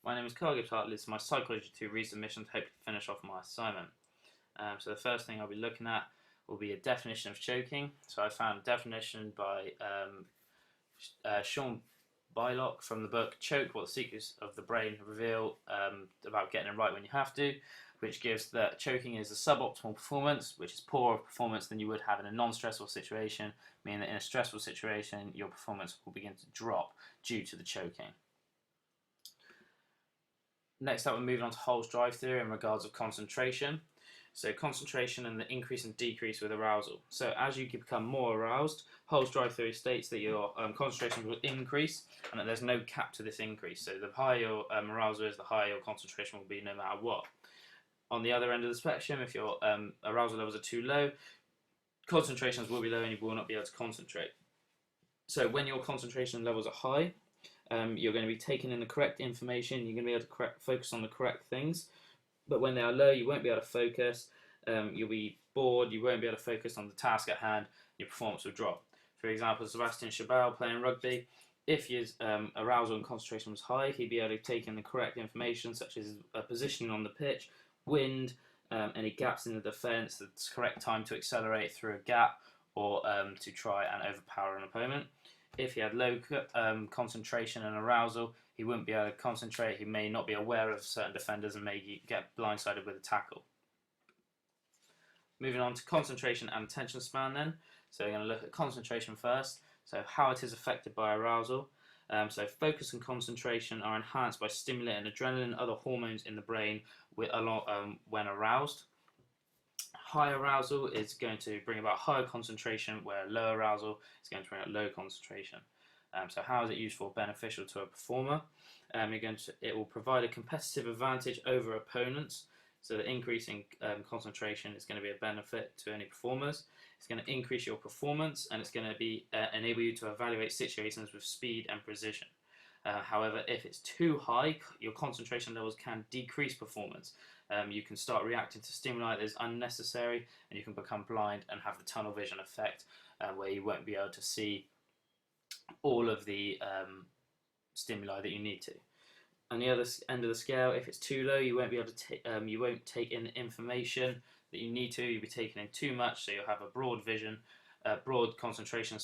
My name is Gibbs-Hartley. This is my Psychology 2 resubmission to hopefully finish off my assignment. So the first thing I'll be looking at will be a definition of choking. So I found a definition by Sean Bylock from the book Choke, What the Secrets of the Brain Reveal about getting it right when you have to, which gives that choking is a suboptimal performance, which is poorer performance than you would have in a non-stressful situation, meaning that in a stressful situation your performance will begin to drop due to the choking. Next up, we're moving on to Hull's drive theory in regards of concentration. So concentration and the increase and decrease with arousal. So as you become more aroused, Hull's drive theory states that your concentration will increase and that there's no cap to this increase. So the higher your arousal is, the higher your concentration will be no matter what. On the other end of the spectrum, if your arousal levels are too low, concentrations will be low and you will not be able to concentrate. So when your concentration levels are high, you're going to be taking in the correct information, you're going to be able to focus on the correct things, but when they are low, you won't be able to focus, you'll be bored, you won't be able to focus on the task at hand, your performance will drop. For example, Sebastian Chabal playing rugby, if his arousal and concentration was high, he'd be able to take in the correct information, such as positioning on the pitch, wind, any gaps in the defence, the correct time to accelerate through a gap, or to try and overpower an opponent. If he had low concentration and arousal, he wouldn't be able to concentrate, he may not be aware of certain defenders and may get blindsided with a tackle. Moving on to concentration and attention span then. So we're going to look at concentration first, so how it is affected by arousal. So focus and concentration are enhanced by stimulating adrenaline and other hormones in the brain when aroused. High arousal is going to bring about higher concentration, where low arousal is going to bring about low concentration. So how is it useful or beneficial to a performer? It will provide a competitive advantage over opponents. So the increase in concentration is going to be a benefit to any performers. It's going to increase your performance and it's going to enable you to evaluate situations with speed and precision. However, if it's too high, your concentration levels can decrease performance. You can start reacting to stimuli that is unnecessary and you can become blind and have the tunnel vision effect where you won't be able to see all of the stimuli that you need to. On the other end of the scale, if it's too low, you won't be able to you won't take in the information that you need to. You'll be taking in too much, so you'll have a broad vision, broad concentration,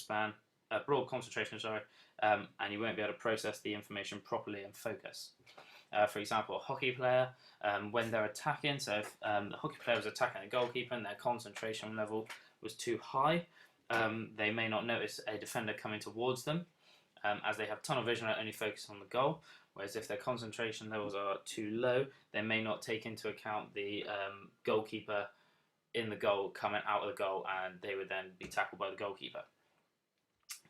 and you won't be able to process the information properly and focus. For example, a hockey player, when they're attacking, so if the hockey player was attacking a goalkeeper and their concentration level was too high, they may not notice a defender coming towards them, as they have tunnel vision and only focus on the goal. Whereas if their concentration levels are too low, they may not take into account the goalkeeper in the goal coming out of the goal, and they would then be tackled by the goalkeeper.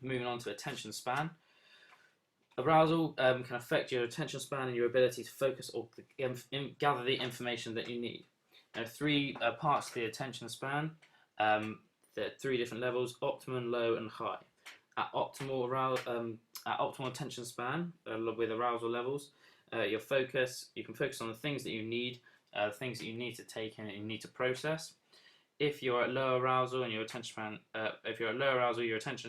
Moving on to attention span. Arousal can affect your attention span and your ability to focus or gather the information that you need. There are three parts to the attention span. There are three different levels: optimum, low, and high. At optimal attention span, with arousal levels, you can focus on the things that you need, to take in and you need to process. If you're at low arousal and your attention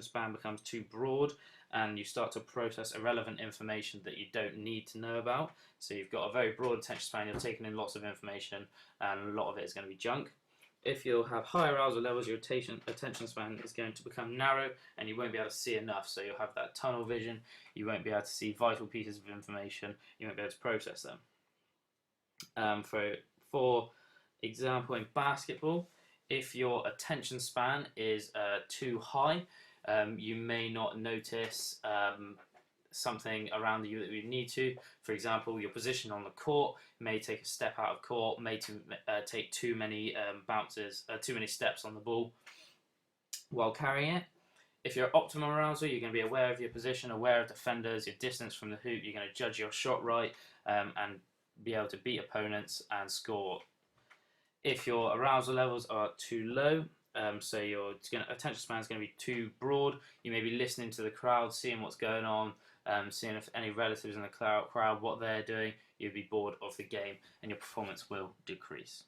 span becomes too broad and you start to process irrelevant information that you don't need to know about. So you've got a very broad attention span, you're taking in lots of information and a lot of it is going to be junk. If you'll have high arousal levels, your attention span is going to become narrow and you won't be able to see enough. So you'll have that tunnel vision, you won't be able to see vital pieces of information, you won't be able to process them. For example, in basketball, if your attention span is too high, you may not notice something around you that you need to. For example, your position on the court may take a step out of court, may take too many too many steps on the ball while carrying it. If you're at optimal arousal, you're going to be aware of your position, aware of defenders, your distance from the hoop, you're going to judge your shot right and be able to beat opponents and score. If your arousal levels are too low, so your attention span is going to be too broad, you may be listening to the crowd, seeing what's going on, seeing if any relatives in the crowd, what they're doing, you'll be bored of the game and your performance will decrease.